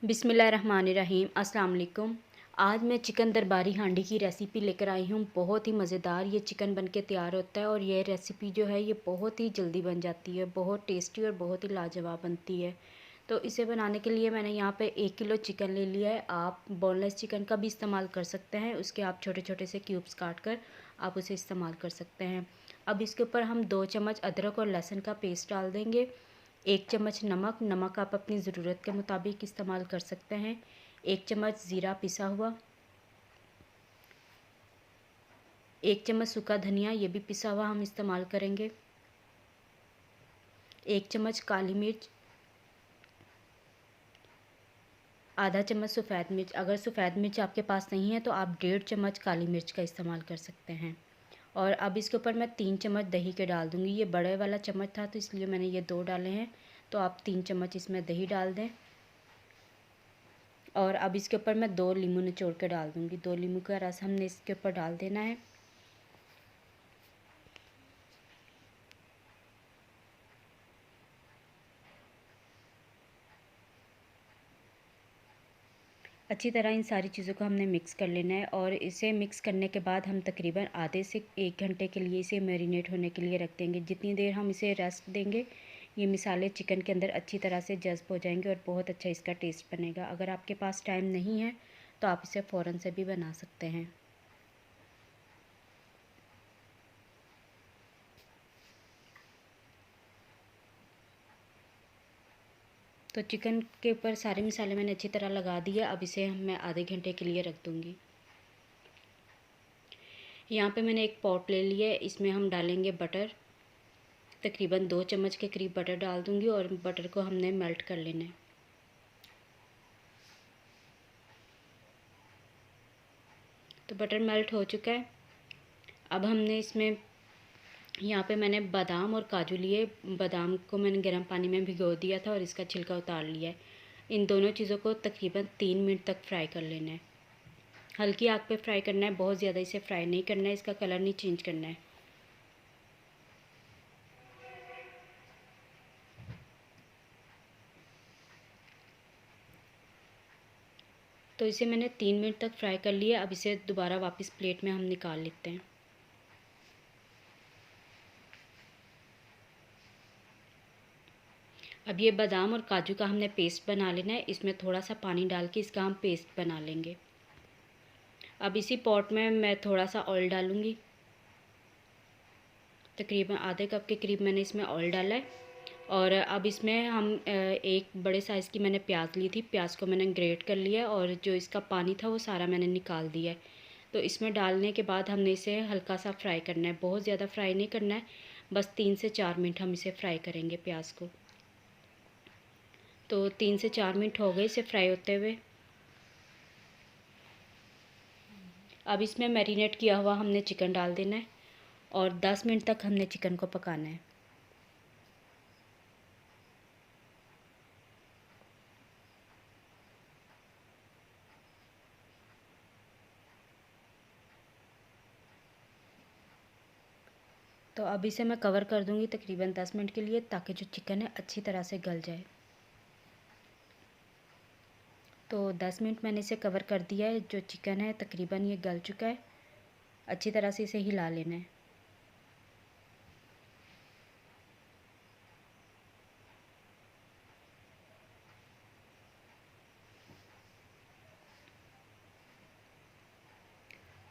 बिस्मिल्लाहिर्रहमानिर्रहीम। अस्सलाम वालेकुम। आज मैं चिकन दरबारी हांडी की रेसिपी लेकर आई हूँ। बहुत ही मज़ेदार ये चिकन बनके तैयार होता है और ये रेसिपी जो है ये बहुत ही जल्दी बन जाती है, बहुत टेस्टी और बहुत ही लाजवाब बनती है। तो इसे बनाने के लिए मैंने यहाँ पे 1 किलो चिकन ले लिया है। आप बोनलेस चिकन का भी इस्तेमाल कर सकते हैं, उसके आप छोटे छोटे से क्यूब्स काट कर आप उसे इस्तेमाल कर सकते हैं। अब इसके ऊपर हम 2 चम्मच अदरक और लहसुन का पेस्ट डाल देंगे। 1 चम्मच नमक, नमक आप अपनी ज़रूरत के मुताबिक इस्तेमाल कर सकते हैं। 1 चम्मच ज़ीरा पिसा हुआ, 1 चम्मच सूखा धनिया, ये भी पिसा हुआ हम इस्तेमाल करेंगे। 1 चम्मच काली मिर्च, आधा चम्मच सफ़ेद मिर्च। अगर सफ़ेद मिर्च आपके पास नहीं है तो आप 1.5 चम्मच काली मिर्च का इस्तेमाल कर सकते हैं। और अब इसके ऊपर मैं 3 चम्मच दही के डाल दूँगी। ये बड़े वाला चम्मच था तो इसलिए मैंने ये 2 डाले हैं, तो आप 3 चम्मच इसमें दही डाल दें। और अब इसके ऊपर मैं 2 नींबू निचोड़ के डाल दूँगी। 2 नींबू का रस हमने इसके ऊपर डाल देना है। अच्छी तरह इन सारी चीज़ों को हमने मिक्स कर लेना है और इसे मिक्स करने के बाद हम तकरीबन आधे से 1 घंटे के लिए इसे मैरिनेट होने के लिए रख देंगे। जितनी देर हम इसे रेस्ट देंगे, ये मिसाले चिकन के अंदर अच्छी तरह से जज़्ब हो जाएंगे और बहुत अच्छा इसका टेस्ट बनेगा। अगर आपके पास टाइम नहीं है तो आप इसे फ़ौरन से भी बना सकते हैं। तो चिकन के ऊपर सारे मसाले मैंने अच्छी तरह लगा दिए। अब इसे मैं आधे घंटे के लिए रख दूँगी। यहाँ पे मैंने एक पॉट ले लिया है, इसमें हम डालेंगे बटर। तकरीबन 2 चम्मच के करीब बटर डाल दूँगी और बटर को हमने मेल्ट कर लेना है। तो बटर मेल्ट हो चुका है। अब हमने इसमें यहाँ पे मैंने बादाम और काजू लिए। बादाम को मैंने गर्म पानी में भिगो दिया था और इसका छिलका उतार लिया है। इन दोनों चीज़ों को तकरीबन 3 मिनट तक फ्राई कर लेना है। हल्की आग पे फ्राई करना है, बहुत ज़्यादा इसे फ्राई नहीं करना है, इसका कलर नहीं चेंज करना है। तो इसे मैंने 3 मिनट तक फ्राई कर लिया। अब इसे दोबारा वापस प्लेट में हम निकाल लेते हैं। अब ये बादाम और काजू का हमने पेस्ट बना लेना है। इसमें थोड़ा सा पानी डाल के इसका हम पेस्ट बना लेंगे। अब इसी पॉट में मैं थोड़ा सा ऑयल डालूँगी। तकरीबन आधे कप के करीब मैंने इसमें ऑयल डाला है। और अब इसमें हम एक बड़े साइज़ की मैंने प्याज ली थी। प्याज को मैंने ग्रेट कर लिया और जो इसका पानी था वो सारा मैंने निकाल दिया है। तो इसमें डालने के बाद हमने इसे हल्का सा फ्राई करना है, बहुत ज़्यादा फ्राई नहीं करना है। बस 3 से 4 मिनट हम इसे फ्राई करेंगे प्याज को। तो 3 से 4 मिनट हो गए इसे फ्राई होते हुए। अब इसमें मैरिनेट किया हुआ हमने चिकन डाल देना है और 10 मिनट तक हमने चिकन को पकाना है। तो अब इसे मैं कवर कर दूंगी तकरीबन 10 मिनट के लिए, ताकि जो चिकन है अच्छी तरह से गल जाए। तो 10 मिनट मैंने इसे कवर कर दिया है। जो चिकन है तकरीबन ये गल चुका है। अच्छी तरह से इसे हिला लेना है।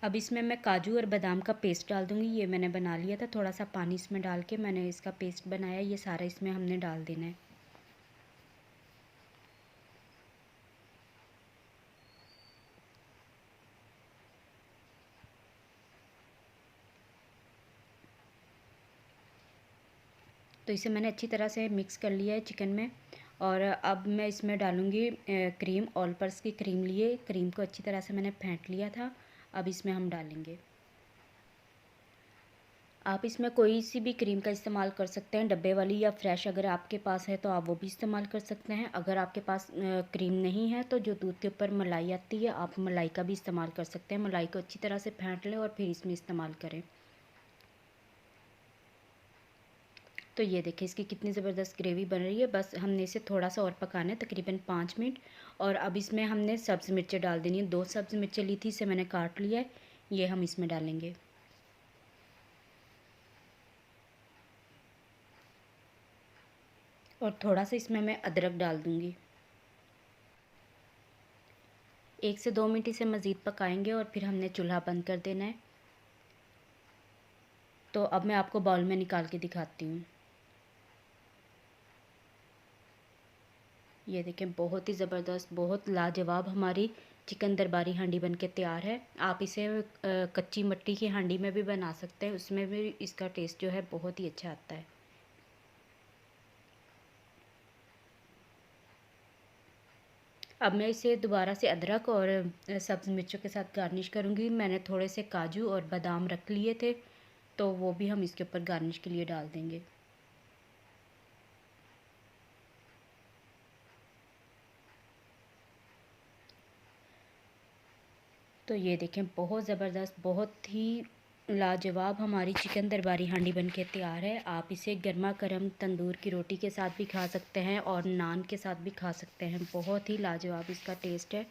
अब इसमें मैं काजू और बादाम का पेस्ट डाल दूंगी। ये मैंने बना लिया था, थोड़ा सा पानी इसमें डाल के मैंने इसका पेस्ट बनाया। ये सारा इसमें हमने डाल देना है। तो इसे मैंने अच्छी तरह से मिक्स कर लिया है चिकन में। और अब मैं इसमें डालूँगी क्रीम। ऑल पर्स की क्रीम लिए, क्रीम को अच्छी तरह से मैंने फेंट लिया था। अब इसमें हम डालेंगे। आप इसमें कोई सी भी क्रीम का इस्तेमाल कर सकते हैं, डब्बे वाली या फ्रेश अगर आपके पास है तो आप वो भी इस्तेमाल कर सकते हैं। अगर आपके पास क्रीम नहीं है तो जो दूध के ऊपर मलाई आती है, आप मलाई का भी इस्तेमाल कर सकते हैं। मलाई को अच्छी तरह से फेंट लें और फिर इसमें इस्तेमाल करें। तो ये देखिए इसकी कितनी ज़बरदस्त ग्रेवी बन रही है। बस हमने इसे थोड़ा सा और पकाना है, तकरीबन 5 मिनट। और अब इसमें हमने सब्ज़ मिर्चें डाल देनी है। 2 सब्ज़ मिर्चें ली थी, इसे मैंने काट लिया है, ये हम इसमें डालेंगे। और थोड़ा सा इसमें मैं अदरक डाल दूँगी। 1 से 2 मिनट इसे मज़ीद पकाएंगे और फिर हमने चूल्हा बंद कर देना है। तो अब मैं आपको बाउल में निकाल के दिखाती हूँ। ये देखें बहुत ही ज़बरदस्त, बहुत लाजवाब हमारी चिकन दरबारी हांडी बनके तैयार है। आप इसे कच्ची मट्टी की हांडी में भी बना सकते हैं, उसमें भी इसका टेस्ट जो है बहुत ही अच्छा आता है। अब मैं इसे दोबारा से अदरक और सब्ज़ मिर्चों के साथ गार्निश करूँगी। मैंने थोड़े से काजू और बादाम रख लिए थे, तो वो भी हम इसके ऊपर गार्निश के लिए डाल देंगे। तो ये देखें बहुत ज़बरदस्त, बहुत ही लाजवाब हमारी चिकन दरबारी हांडी बनके तैयार है। आप इसे गर्मा गर्म तंदूर की रोटी के साथ भी खा सकते हैं और नान के साथ भी खा सकते हैं। बहुत ही लाजवाब इसका टेस्ट है।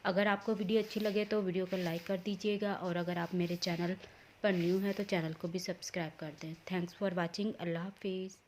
अगर आपको वीडियो अच्छी लगे तो वीडियो को लाइक कर दीजिएगा, और अगर आप मेरे चैनल पर न्यू हैं तो चैनल को भी सब्सक्राइब कर दें। Thanks for watching. अल्लाह हाफिज़।